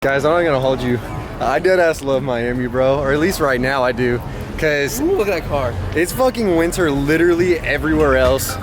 Guys, I'm not gonna hold you. I deadass love Miami, bro. Or at least right now I do. Cause ooh, look at that car. It's fucking winter literally everywhere else.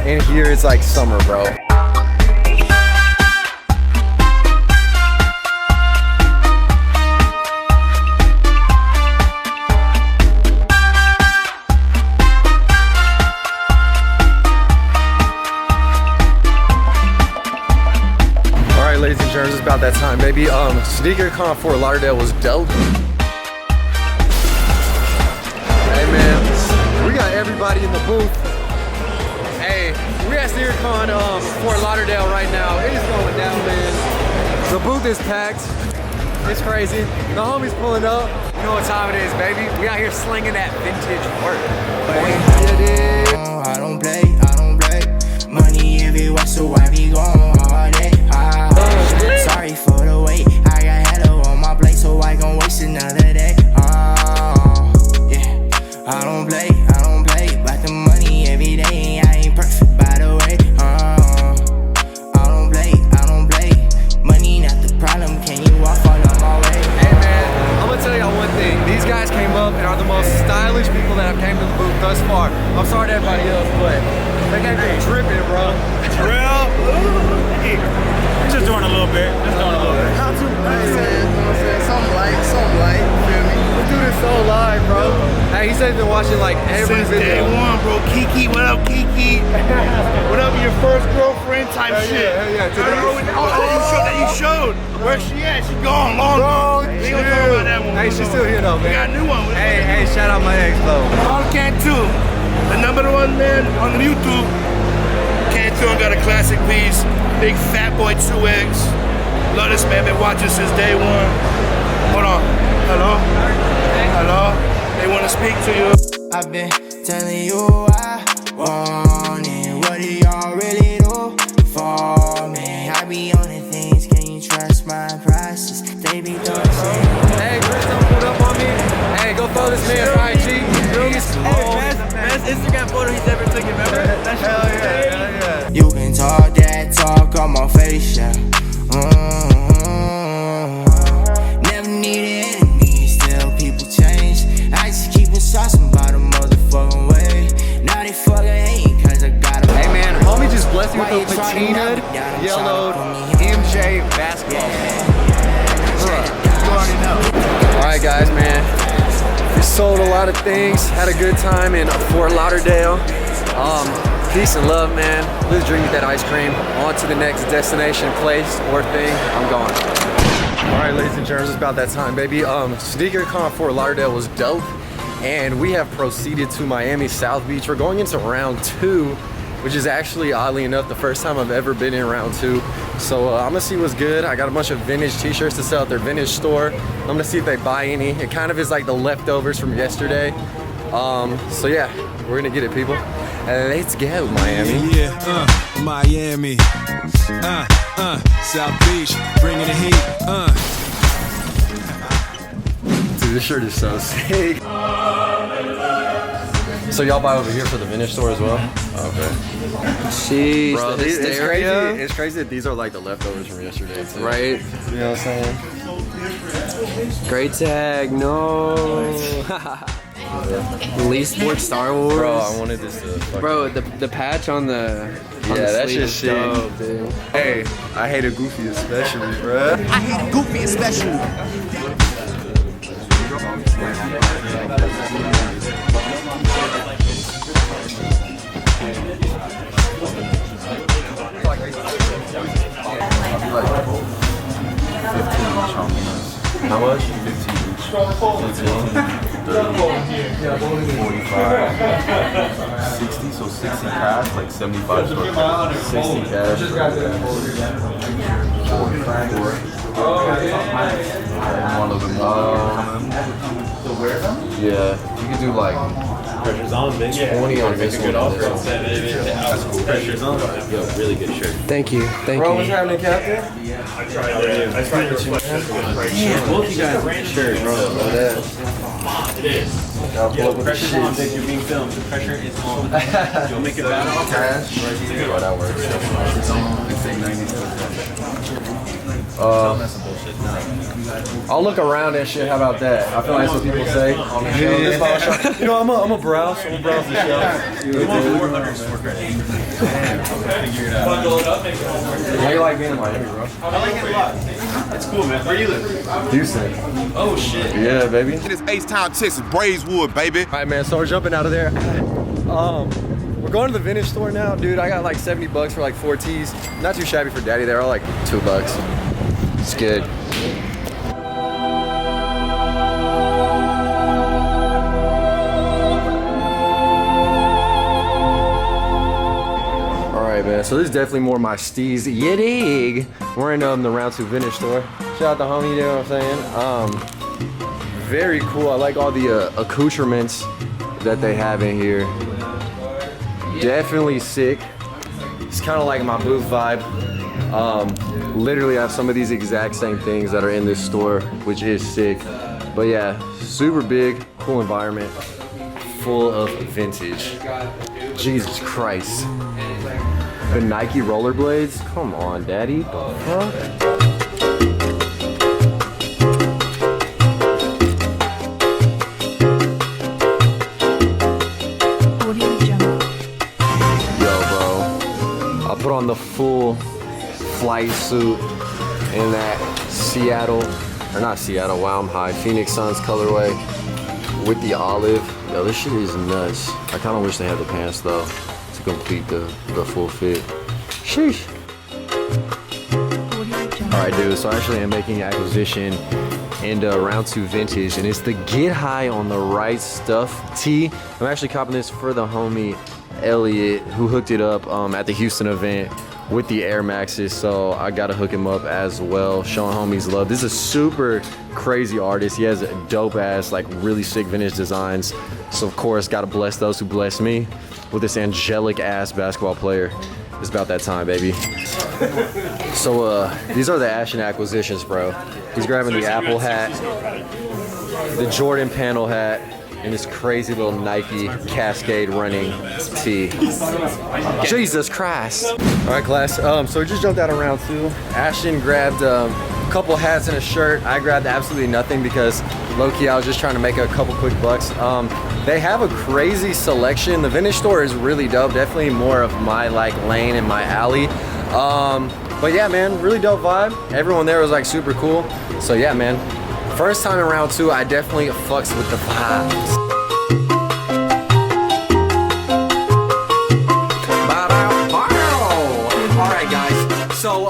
And here it's like summer, bro. Ladies and gentlemen, it's about that time, baby. Sneakercon Fort Lauderdale was dope. Hey man, we got everybody in the booth. Hey, we at Sneakercon Fort Lauderdale right now. It is going down, man. The booth is packed. It's crazy. The homies pulling up. You know what time it is, baby. We out here slinging that vintage work. I don't play. Money everywhere, so I be going all day. Sorry for the wait, I got hello on my plate, so I gon' waste another day. Yeah, I don't play, but the money every day, I ain't perfect by the way. I don't play, money not the problem, can you walk all on my way? Hey man, I'm gonna tell y'all one thing, these guys came up and are the most stylish people that have came to the booth thus far. I'm sorry to everybody else, but they got me dripping, bro. Drill? Hey, just doing a little bit. Not too much, man. You know what I'm saying? Something light, you feel me? This dude is so live, bro. Hey, he said he's been watching like every Since video. day one, bro. Kiki, what up, Kiki? What up, your first girlfriend type shit? Yeah. That you showed. Where's she at? She gone long. We ain't gonna talk about that one. Hey, she's still here though, man. We got a new one. Hey, shout out my ex, though. All Cantu, the #1 man on YouTube. Cantu got a classic piece. Big fat boy 2X. Love this man, been watching since day one. Hold on. Hello? They wanna speak to you. I've been telling you I want it. What do y'all really do for me? I be on the things, can you trust my process? They be doing shit. Hey, Chris, don't put up on me. Hey, go follow this man's IG. Best Instagram photo he's ever taken, remember? Hell yeah. You can talk that talk on my face, yeah. Never needed enemies, still people change. I just keep it saucing by the motherfucking way. Now they fucking hate cause I got a Hey man, homie just blessed you with a patina yellowed MJ basketball. You already know. Alright guys, man. We sold a lot of things, had a good time in Fort Lauderdale. Peace and love, man. Let's drink that ice cream. On to the next destination, place, or thing. I'm gone. Alright, ladies and gentlemen, it's about that time, baby. Sneakercon Fort Lauderdale was dope. And we have proceeded to Miami South Beach. We're going into round 2, which is actually, oddly enough, the first time I've ever been in round 2. So I'm gonna see what's good. I got a bunch of vintage t-shirts to sell at their vintage store. I'm gonna see if they buy any. It kind of is like the leftovers from yesterday. So yeah, we're gonna get it, people. Let's go, Miami. Yeah, Miami. South Beach, bringing the heat. Dude, this shirt is so sick. So y'all buy over here for the vintage store as well? Okay. Jeez, Bro, the hysteria. it's crazy that these are like the leftovers from yesterday too. Right? You know what I'm saying? Great tag, no. Lee Sports Star Wars. Bro, I wanted this to fucking... Bro, the patch on the Yeah, that's sleeve just is dope, dude. Hey, I hate a Goofy especially, bro. I hate Goofy especially. How much? 15 30, 45, 60, so 60 cash, like 75 short. 60 cash. 44. One of them. Yeah, you could do like Pressure's on, baby. 20 on this one. That's cool. Pressure's on. Yo, really good shirt. Thank you. Bro, what's happening, Captain? I tried to Damn, both you guys ran shirt, bro. That. It is. Yo, pressure's on, Vic. You're being filmed. The pressure is on. You'll make it better. Cash. Oh, that works. It's a 90. That's some bullshit. I'll look around and shit. How about that? I feel like that's what people say on the show. This small shop. You know, I'm a browse. I'm a browse the show. We want 400 store credit. Figure it out. How you like being in Miami, bro? I like it a lot. It's cool, man. Where do you live? Houston. Oh shit. Yeah, baby. It's H-Town, Texas, Braeswood, baby. All right, man. So we're jumping out of there. We're going to the vintage store now, dude. I got like 70 bucks for like 4 tees. Not too shabby for daddy. They're all like $2. It's good. Alright, man, so this is definitely more my steez. Yeah, dig. We're in the Round 2 vintage store. Shout out to homie, you know what I'm saying? Very cool. I like all the accoutrements that they have in here. Definitely sick. It's kind of like my booth vibe. Literally I have some of these exact same things that are in this store, which is sick. But yeah, super big, cool environment, full of vintage. Jesus Christ. The Nike rollerblades? Come on, daddy. The fuck? Put on the full flight suit in that Seattle, or not Seattle, wow I'm high, Phoenix Suns colorway with the olive. Yo, this shit is nuts. I kind of wish they had the pants though to complete the full fit. Sheesh. Alright dude, so I actually am making an acquisition in Round 2 vintage, and it's the Get High on the Right Stuff tee. I'm actually copping this for the homie Elliot, who hooked it up at the Houston event with the Air Maxes, so I gotta hook him up as well, showing homies love. This is a super crazy artist. He has a dope ass, like really sick vintage designs, so of course gotta bless those who bless me with this angelic ass basketball player. It's about that time, baby. So these are the Ashton acquisitions, bro. He's grabbing the Apple hat, the Jordan panel hat, and this crazy little Nike Cascade running tee. Jesus Christ. All right, class. So we just jumped out of Round 2. Ashton grabbed a couple hats and a shirt. I grabbed absolutely nothing because low-key I was just trying to make a couple quick bucks. They have a crazy selection. The vintage store is really dope. Definitely more of my like lane and my alley. But yeah, man, really dope vibe. Everyone there was like super cool. So yeah, man. First time in Round 2, I definitely fucks with the vibes. Alright guys, so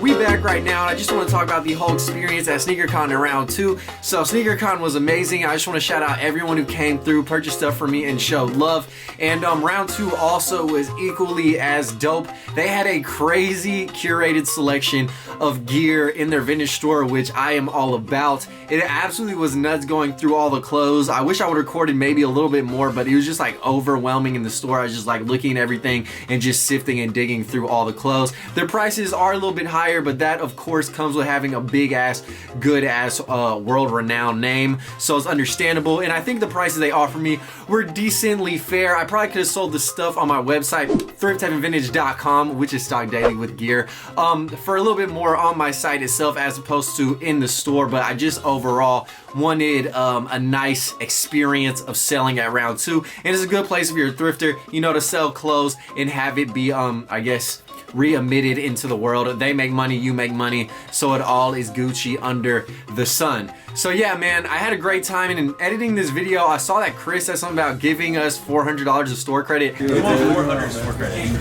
we back right now, and I just want to talk about the whole experience at Sneakercon in Round 2. So Sneakercon was amazing. I just want to shout out everyone who came through, purchased stuff for me, and showed love. And Round 2 also was equally as dope. They had a crazy curated selection of gear in their vintage store, which I am all about. It absolutely was nuts going through all the clothes. I wish I would have recorded maybe a little bit more, but it was just like overwhelming in the store. I was just like looking at everything and just sifting and digging through all the clothes. Their prices are a little bit higher, but that of course comes with having a big ass, good ass, world-renowned name. So it's understandable, and I think the prices they offer me were decently fair. I probably could have sold the stuff on my website, thrift-vintage.com, which is stocked daily with gear, for a little bit more on my site itself as opposed to in the store. But I just overall wanted a nice experience of selling at Round 2, and it's a good place if you're a thrifter, you know, to sell clothes and have it be I guess re-emitted into the world. They make money, you make money, so it all is Gucci under the sun. So yeah, man, I had a great time, and in editing this video, I saw that Chris said something about giving us $400 of store credit. We want 400 store credit.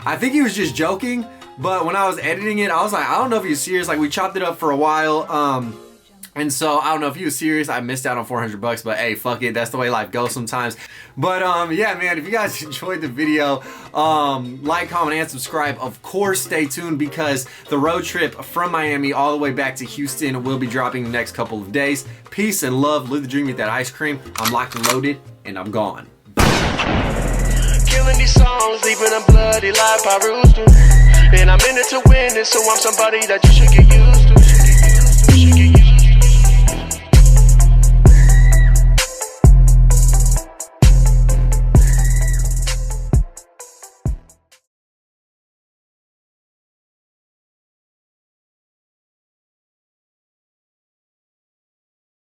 I think he was just joking, but when I was editing it, I was like, I don't know if he was serious. Like, we chopped it up for a while, and so I don't know if he was serious. I missed out on $400, but hey, fuck it. That's the way life goes sometimes. But yeah, man, if you guys enjoyed the video, like, comment, and subscribe. Of course, stay tuned because the road trip from Miami all the way back to Houston will be dropping the next couple of days. Peace and love. Live the dream, eat that ice cream. I'm locked and loaded, and I'm gone. Killing these songs, leaving a bloody life I roost to. And I'm in it to win it, so I'm somebody that you should get.